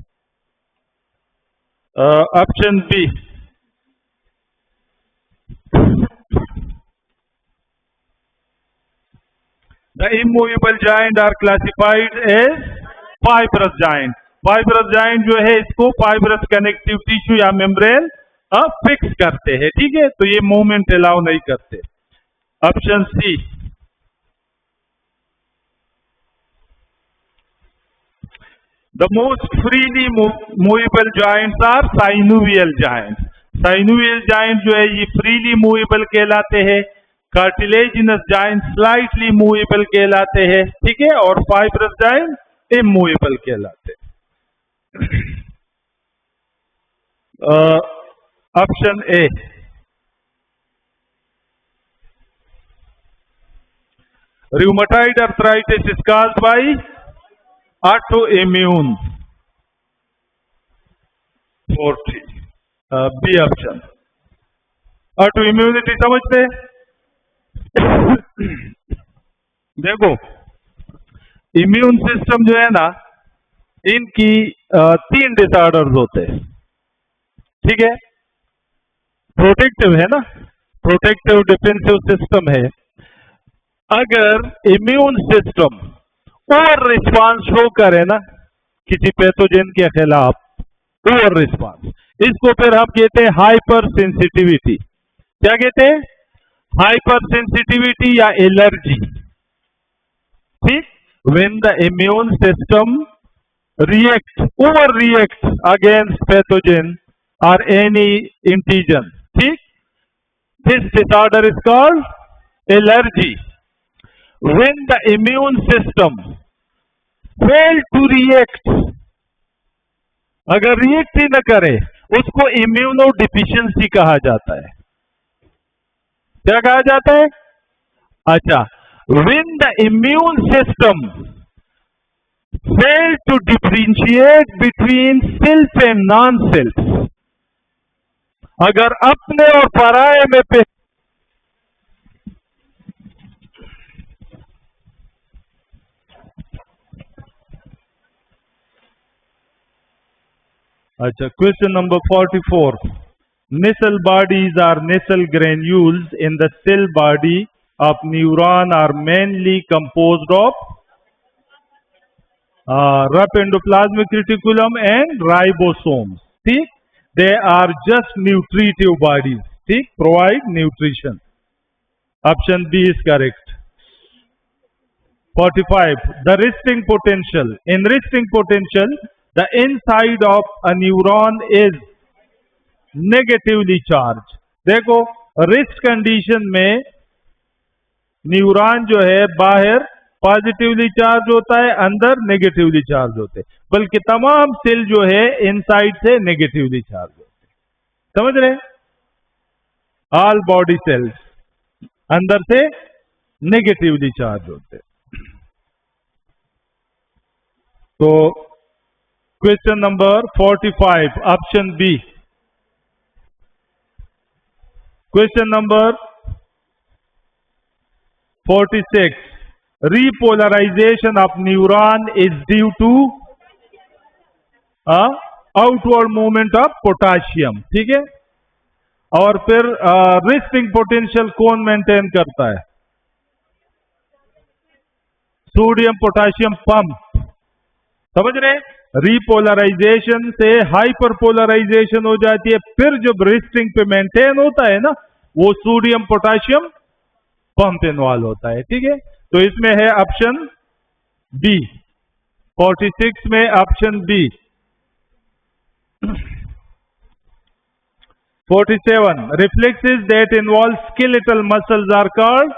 Option B. The immovable joint are classified as fibrous joint. Fibrous joint जो है इसको fibrous connective tissue या membrane fix करते हैं. ठीक है? तो ये मूवमेंट अलाउ नहीं करते. Option C. The most freely movable joints are synovial joints. Synovial joint जो है ये freely movable कहलाते हैं. Cartilaginous joint slightly movable कहलाते हैं. ठीक है? और fibrous joint immovable कहलाते हैं. Option A. Rheumatoid arthritis is caused by autoimmune. 40. B option. Autoimmunity समझते? देखो, इम्यून सिस्टम जो है ना, इनकी 3 डिसऑर्डर्स होते हैं. ठीक है? प्रोटेक्टिव है ना, प्रोटेक्टिव डिफेंसिव सिस्टम है. अगर immune system over response show करे ना किसी पैथोजन के खिलाफ, ओवर रिस्पांस, इसको फिर हम कहते हैं हाइपर सेंसिटिविटी. क्या कहते हैं? हाइपर सेंसिटिविटी या एलर्जी. ठीक? When the immune system react, over react against pathogen और एनी एंटीजन. ठीक? This disorder is called allergy. When the immune system fail to react, अगर रिएक्ट ही न करे, उसको इम्यूनोडिफिशियंसी कहा जाता है. क्या कहा जाता है? अच्छा, when the immune system fail to differentiate between self and non-self, अगर अपने और पराये में पे अच्छा, question number 44. Nasal bodies are nasal granules in the cell body of neuron are mainly composed of rough endoplasmic reticulum and ribosomes. ठीक, they are just nutritive bodies. ठीक, provide nutrition. Option B is correct. 45. The resting potential. In resting potential, the inside of a neuron is negatively charged. देखो, rest condition में neuron जो है बाहर positively charge होता है, अंदर नेगेटिवली चार्ज होते हैं, बल्कि तमाम सेल जो है इनसाइड से नेगेटिवली चार्ज होते हैं. समझ रहे? ऑल बॉडी सेल्स अंदर से नेगेटिवली चार्ज होते हैं. तो question number 45 option B. Question number 46. Repolarization of neuron is due to outward movement of potassium. ठीक है, और फिर रेस्टिंग पोटेंशियल कौन मेंटेन करता है? Sodium potassium pump. समझ रहे? रिपोलराइजेशन से हाइपरपोलराइजेशन हो जाती है, फिर जब रेस्टिंग पे मेंटेन होता है ना, वो सोडियम पोटेशियम पंप इन्वॉल्व होता है. ठीक है, तो इसमें है ऑप्शन बी. 46 में option B. 47. Reflexes that involve skeletal muscles are called.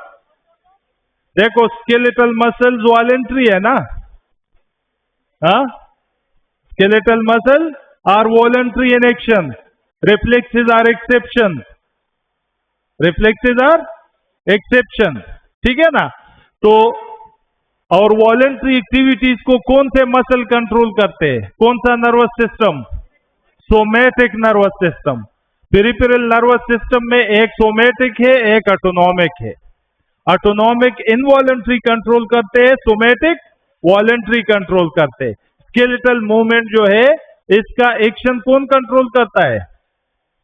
देखो, skeletal muscles वॉलेंट्री है ना? हाँ, skeletal muscles are voluntary in action. Reflexes are exception. Reflexes are exception. ठीक है ना? तो और वॉलेंट्री एक्टिविटीज को कौन से मसल कंट्रोल करते हैं? कौन सा nervous system? Somatic nervous system. Peripheral nervous system में एक सोमैटिक है, एक ऑटोनॉमिक है. ऑटोनॉमिक इनवॉलेंट्री कंट्रोल करते हैं, सोमैटिक वॉलेंट्री कंट्रोल करते हैं. स्केलेटल मूवमेंट जो है इसका एक्शन कौन कंट्रोल करता है?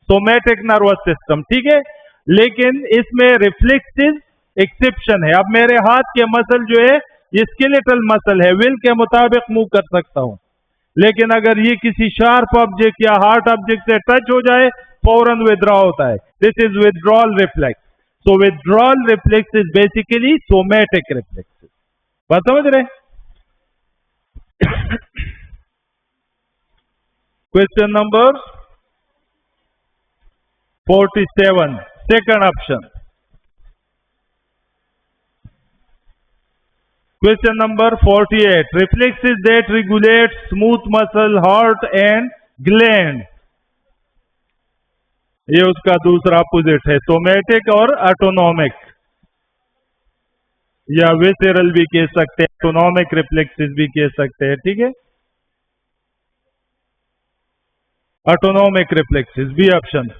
Somatic nervous system. ठीक है, लेकिन इसमें रिफ्लेक्सेस एक्सेप्शन है. अब मेरे हाथ के मसल जो है ये स्केलेटल मसल है, विल के मुताबिक मूव कर सकता हूं, लेकिन अगर ये किसी शार्प ऑब्जेक्ट या हार्ड ऑब्जेक्ट से टच हो जाए फौरन विथड्रॉ होता है. This is withdrawal reflex. So withdrawal reflex is basically somatic reflex. बात समझ रहे? Question number 47, second option. Question number 48. Reflexes that regulate smooth muscle, heart and gland. ये उसका दूसरा अपोजिट है, सोमैटिक और ऑटोनॉमिक, या विसेरल भी कह सकते हैं, ऑटोनॉमिक रिफ्लेक्सेस भी कह सकते हैं. ठीक है, ऑटोनॉमिक रिफ्लेक्सेस भी ऑप्शन.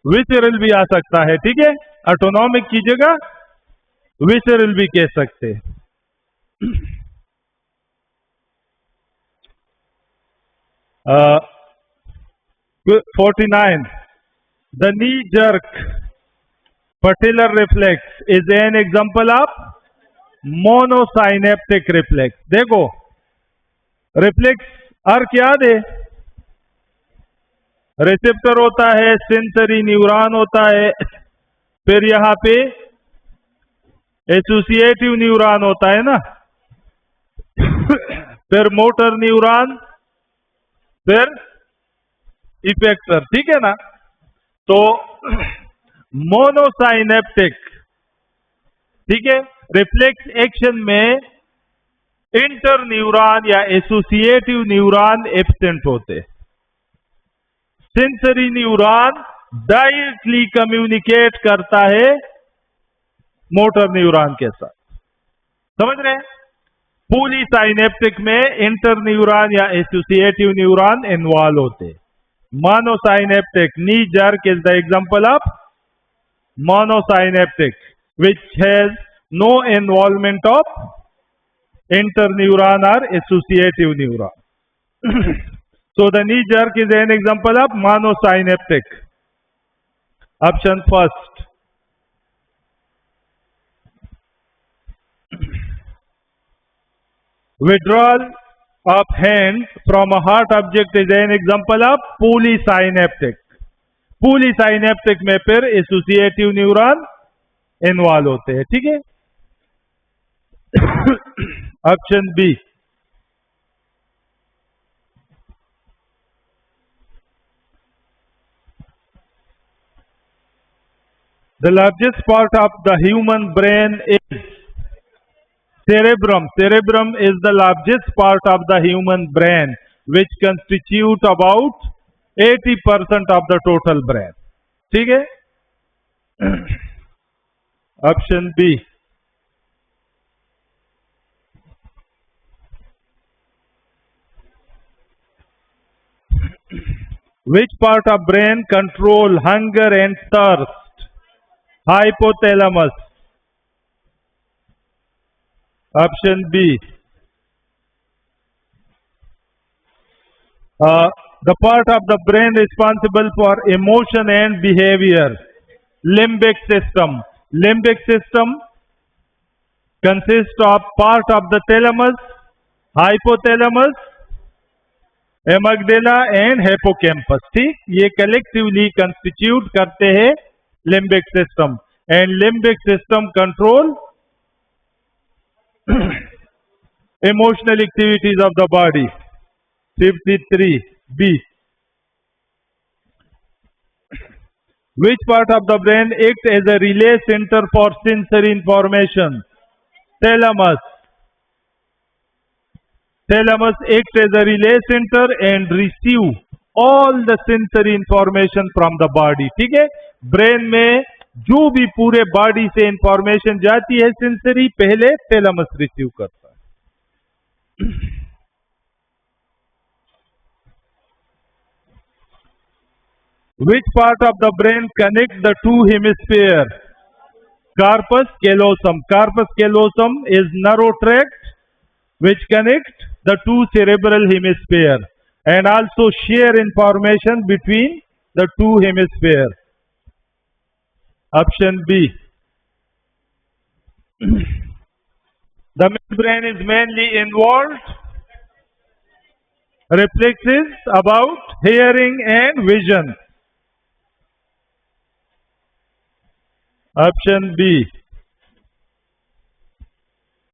विसेरल भी आ सकता है. ठीक है, ऑटोनॉमिक की जगह विसेरल भी कह सकते. 49. The knee jerk patellar reflex is an example of monosynaptic reflex. देखो, रिफ्लेक्स अर्क याद है? रिसेप्टर होता है, सेंसरी न्यूरॉन होता है, फिर यहां पे एसोसिएटिव न्यूरॉन होता है ना, फिर मोटर न्यूरॉन, फिर इफेक्टर. ठीक है ना? तो मोनोसाइनेप्टिक, ठीक है, रिफ्लेक्स एक्शन में इंटर न्यूरॉन या एसोसिएटिव न्यूरॉन एब्सेंट होते. सेंसरी न्यूरॉन डायरेक्टली कम्युनिकेट करता है मोटर न्यूरॉन के साथ. समझ रहे हैं? पॉलीसाइनेप्टिक में इंटर न्यूरॉन या एसोसिएटिव न्यूरॉन इन्वॉल्व होते. मोनोसाइनेप्टिक, नी jerk is the example of मोनोसाइनेप्टिक which has no involvement of interneuron or associative neuron. So the knee jerk is an example of monosynaptic. Option first. Withdrawal of hand from a heart object is an example of polysynaptic. Polysynaptic में फिर associative neuron involve होते हैं, ठीक है। Option B. The largest part of the human brain is cerebrum. Cerebrum is the largest part of the human brain, which constitute about 80% of the total brain. ठीक है। Option B. Which part of brain control hunger and thirst? Hypothalamus. Option B. The part of the brain responsible for emotion and behavior. Limbic system. Limbic system consists of part of the thalamus, hypothalamus, amygdala and hippocampus. ठीक, ये collectively constitute करते हैं limbic system, and limbic system control emotional activities of the body. 53 B. Which part of the brain acts as a relay center for sensory information? Thalamus. Thalamus acts as a relay center and receive all the sensory information from the body. ठीक है, brain में जो भी पूरे body से information जाती है sensory, पहले थैलेमस रिसीव करता है। Which part of the brain connects the two hemispheres? Corpus callosum. Corpus callosum is narrow tract which connects the two cerebral hemispheres and also share information between the two hemispheres. Option B. The midbrain is mainly involved reflexes about hearing and vision. Option B.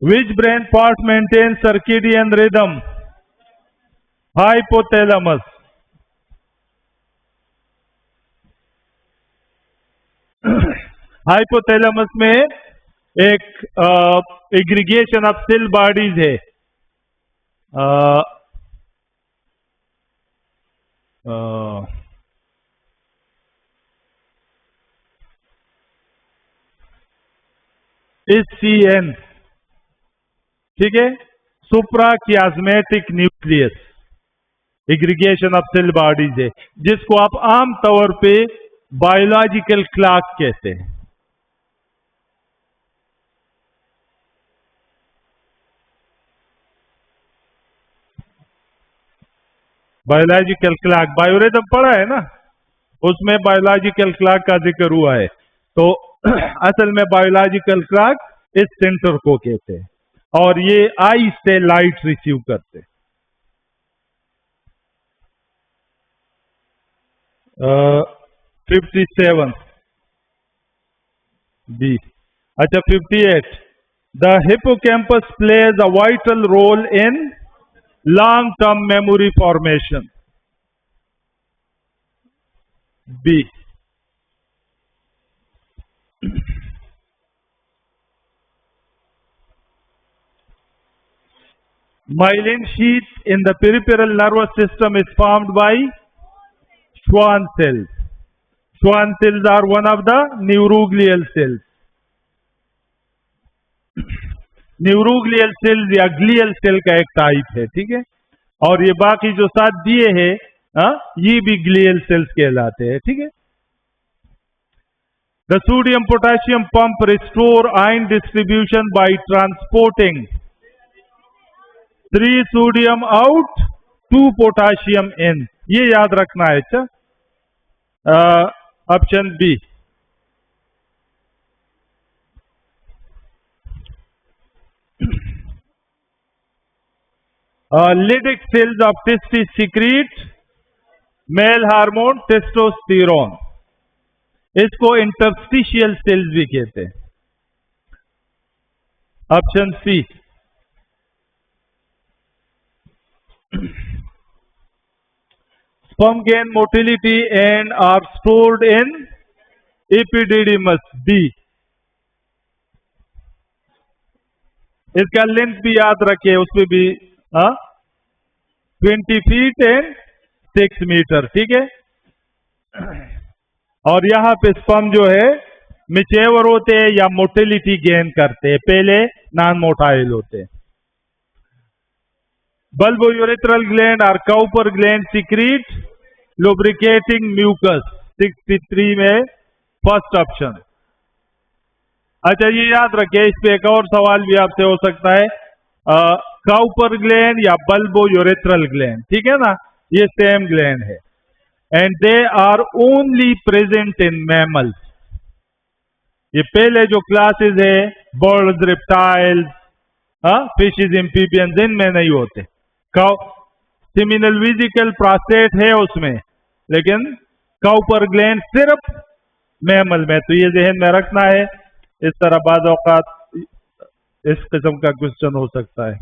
Which brain part maintains circadian rhythm? Hypothalamus. Hypothalamus में एक aggregation of cell bodies है, SCN, ठीक है, suprachiasmatic nucleus aggregation of cell bodies है, जिसको आप आम तौर पे बायोलॉजिकल क्लॉक कहते हैं। बायोलॉजिकल क्लॉक, बायोरिदम पढ़ा है ना, उसमें बायोलॉजिकल क्लॉक का जिक्र हुआ है। तो असल में बायोलॉजिकल क्लॉक इस सेंटर को कहते हैं और ये आई से लाइट रिसीव करते हैं। 57 B. अच्छा 58. The hippocampus plays a vital role in long-term memory formation. B. Myelin sheath in the peripheral nervous system is formed by Schwann cells. Schwann cells are one of the neuroglial cells. Neuroglial sales या glial cell का एक type है, ठीक है, और ये बाकी जो साथ दिए हैं ये भी ग्लियल सेल्स कहलाते हैं, ठीक है। The sodium potassium pump restore ion distribution by transporting 3 sodium out 2 potassium in, ये याद रखना है। अच्छा, option B. Lytic cells of testes secrete male hormone testosterone, इसको इंटरस्टिशियल सेल्स भी कहते हैं। Option C. Sperm gain motility and are stored in epididymis, D. इसका लेंथ भी याद रखिए, उसमें भी 20 फीट एंड 6 मीटर, ठीक है। और यहां पे स्पर्म जो है मिचेवर होते हैं या मोटिलिटी गेन करते हैं, पहले नॉन मोटाइल होते हैं। बल्बोयूरेथ्रल ग्लैंड और Cowper gland secrete lubricating mucus, 63 में फर्स्ट ऑप्शन। अच्छा, ये याद रखिए, इस पे एक और सवाल भी आपसे हो सकता है, काउपर ग्लैंड या बल्बोयूरेथ्रल ग्लैंड, ठीक है ना, ये सेम ग्लैंड है। And they are only present in mammals. ये पहले जो क्लासेस है, बर्ड्स, रेप्टाइल्स, फिशेस, एम्फीबियंस, इनमें नहीं होते। सेमिनल वेसिकल प्रोस्टेट है उसमें, लेकिन काउपर ग्लैंड सिर्फ मैमल में। तो ये ज़हन में रखना है, इस तरह बाद औकात इस किस्म का क्वेश्चन हो सकता है।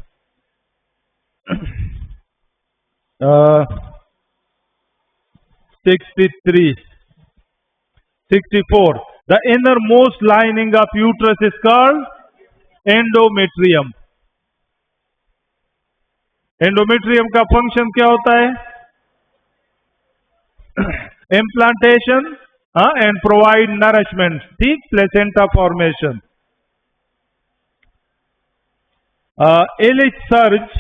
64. The innermost lining of uterus is called endometrium. Endometrium का फंक्शन क्या होता है? इम्प्लांटेशन एंड प्रोवाइड नरिशमेंट, ठीक, placenta formation. LH surge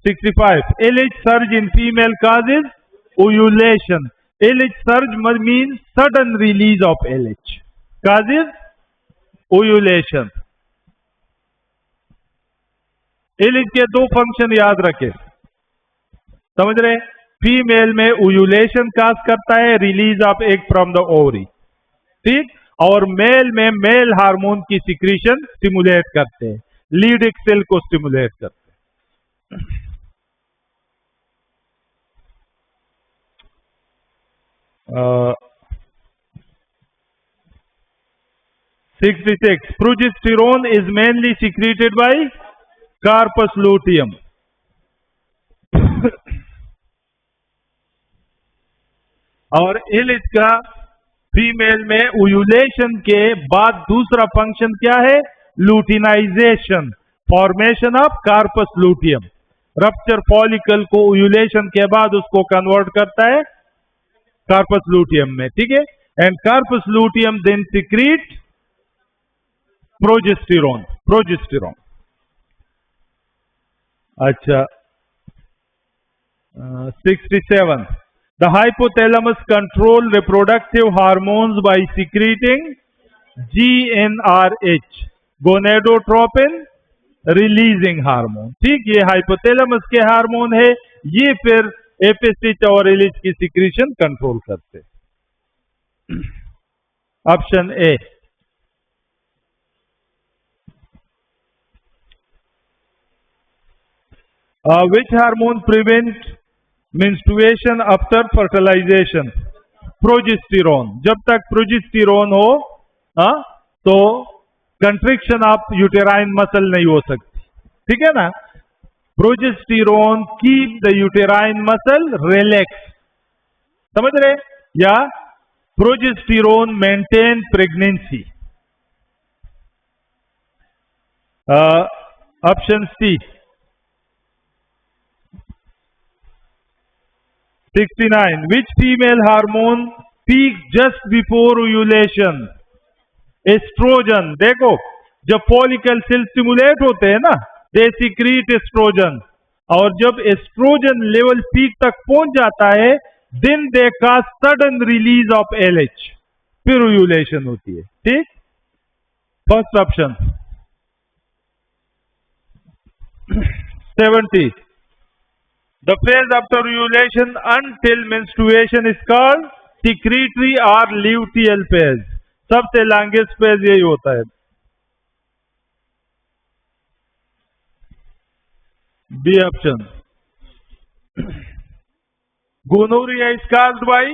65. LH surge in female causes ovulation. LH surge means sudden release of LH, causes ovulation. LH के दो function याद रखें, समझ रहे? फीमेल में ओव्यूलेशन काज करता है, release of egg from the ovary, ठीक, और मेल में मेल हार्मोन की सिक्रीशन स्टिमुलेट करते हैं, लीडिक सेल को स्टिमुलेट करते हैं। 66. Progesterone is mainly secreted by corpus luteum. और LH का फीमेल में ओव्यूलेशन के बाद दूसरा फंक्शन क्या है? Luteinisation, formation of corpus luteum. Rupture follicle को ओव्यूलेशन के बाद उसको कन्वर्ट करता है कार्पस लूटियम में, ठीक है। And corpus luteum then secrete progesterone. अच्छा, 67. The hypothalamus control reproductive hormones by secreting GnRH, gonadotropin releasing hormone, ठीक, ये हाइपोथैलेमस के हार्मोन है, ये फिर FSH और LH की सिक्रीशन कंट्रोल करते। Option A. Which hormone prevent menstruation after fertilization? Progesterone. जब तक प्रोजेस्टेरोन हो तो कंट्रिक्शन ऑफ यूटेराइन मसल नहीं हो सकती, ठीक है ना। Progesterone keep the uterine muscle relax, समझ रहे? या progesterone maintain pregnancy. Option C. 69. Which female hormone peaks just before ovulation? Oestrogen. देखो, जब फॉलिकल सेल स्टिमुलेट होते हैं ना, दे सीक्रेट एस्ट्रोजन, और जब एस्ट्रोजन लेवल पीक तक पहुंच जाता है, देन दे का सडन रिलीज ऑफ LH, फिर ओव्यूलेशन होती है, ठीक। First option. 70. The phase after ovulation until menstruation is called secretory or luteal phase. सबसे लॉन्गेस्ट फेज यही होता है। B option. Gonorrhoea is caused by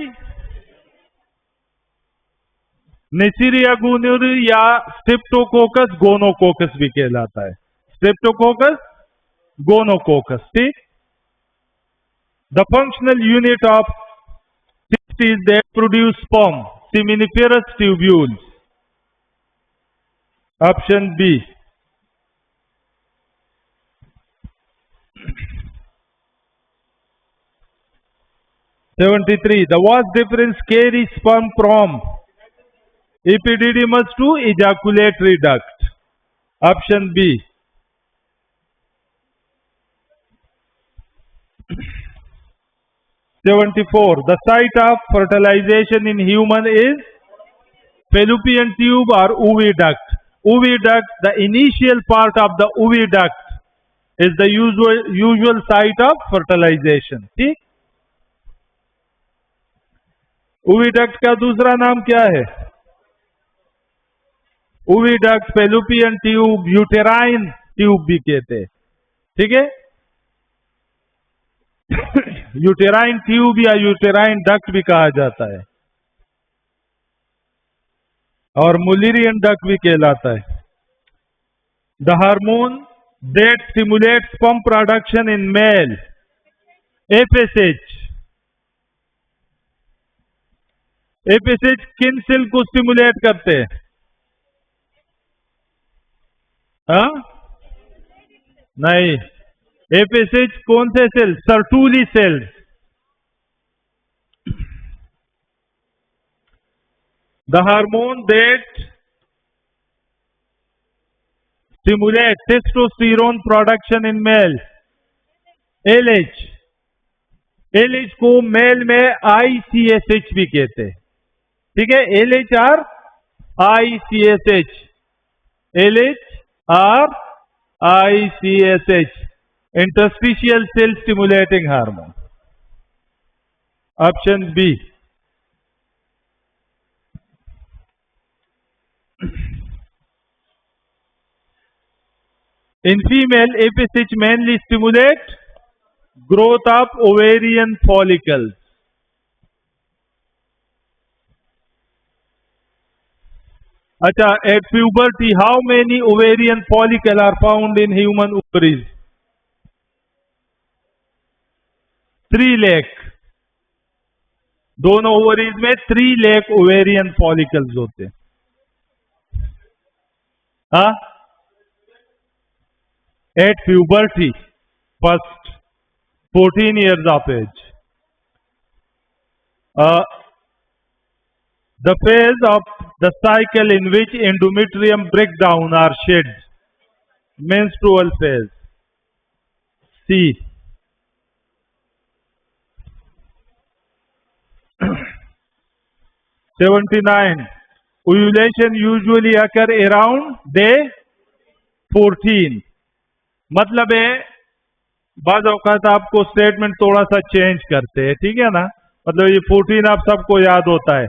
Neisseria gonorrhoea, streptococcus gonococcus भी कहलाता है, स्ट्रेप्टोकोकस गोनोकोकस। ठीक। The functional unit of cyst is that produce sperm, seminiferous tubules. Option B. 73. The vas deferens carries sperm from epididymis to ejaculatory duct. Option B. 74. The site of fertilization in human is fallopian tube or oviduct. Oviduct, the initial part of the oviduct, is the usual site of fertilization. ठीक। Oviduct का दूसरा नाम क्या है? Oviduct, fallopian tube, uterine tube भी कहते हैं। ठीक है। यूटेराइन ट्यूब या यूटेराइन डक्ट भी कहा जाता है और मुलिरियन डक्ट भी कहलाता है। The hormone that stimulates sperm production in male, FSH. FSH किन सेल को स्टिमुलेट करते हैं? हाँ? नहीं, एफएसएच कौन से cell? Sertoli cells. The hormone that stimulate testosterone production in male, LH. LH को मेल में आईसीएसएच भी कहते हैं। ठीक है। LH or ICSH, LH or ICSH, interstitial cell stimulating hormone. Option B. In female, FSH mainly stimulate growth of ovarian follicles. Acha, at puberty, how many ovarian follicles are found in human ovaries? 3 lakh. दोनों ovaries में 3 lakh ovarian follicles होते हैं। हाँ? At puberty, first 14 years of age. The phase of the cycle in which endometrium breakdown are shed, menstrual phase. C. 79. Ovulation usually occur around day 14. मतलब है बाज़ औक़ात आपको स्टेटमेंट थोड़ा सा चेंज करते हैं। ठीक है ना। मतलब ये 14 आप सबको याद होता है,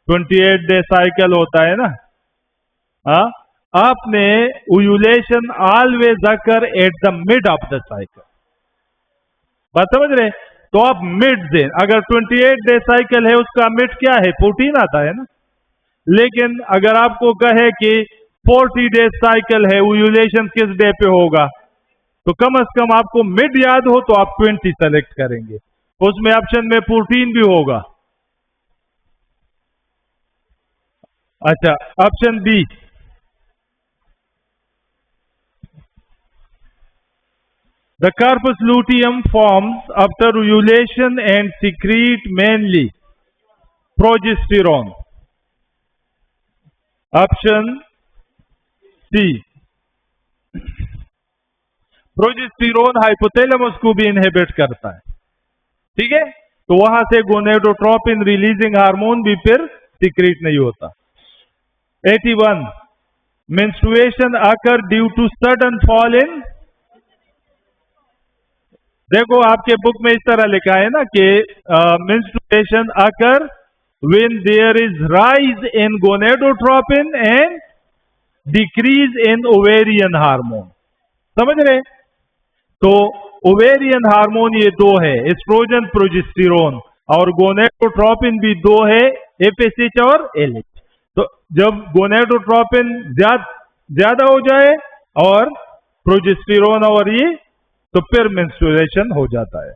28 डे साइकिल होता है ना। हाँ, आपने ovulation always occur at the mid of the cycle. बात समझ रहे? तो आप मिड से, अगर 28 डे साइकिल है उसका मिड क्या है? 14 आता है ना। लेकिन अगर आपको कहे कि 40 डे साइकिल है, ओव्यूलेशन किस डे पे होगा, तो कम से कम आपको मिड याद हो तो आप 20 सेलेक्ट करेंगे। उसमें ऑप्शन में 14 भी होगा। अच्छा, option B. The corpus luteum forms after ovulation and secrete mainly progesterone. Option C. Progesterone hypothalamus को भी इनहिबिट करता है। ठीक है। तो वहां से गोनेडोट्रोपिन रिलीजिंग हार्मोन भी फिर सीक्रेट नहीं होता। 81. Menstruation occur due to sudden fall in. देखो आपके बुक में इस तरह लिखा है ना कि menstruation occur when there is rise in gonadotropin and decrease in ovarian hormone. समझ रहे? तो ओवेरियन हार्मोन ये दो है, एस्ट्रोजन प्रोजेस्टेरोन, और गोनेडोट्रोपिन भी दो है, एफएसएच और एलएच। तो जब गोनेडोट्रोपिन ज्यादा हो जाए और प्रोजेस्टेरोन और ये, तो फिर मेंस्ट्रुएशन हो जाता है।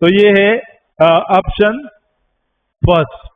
तो ये है ऑप्शन फर्स्ट।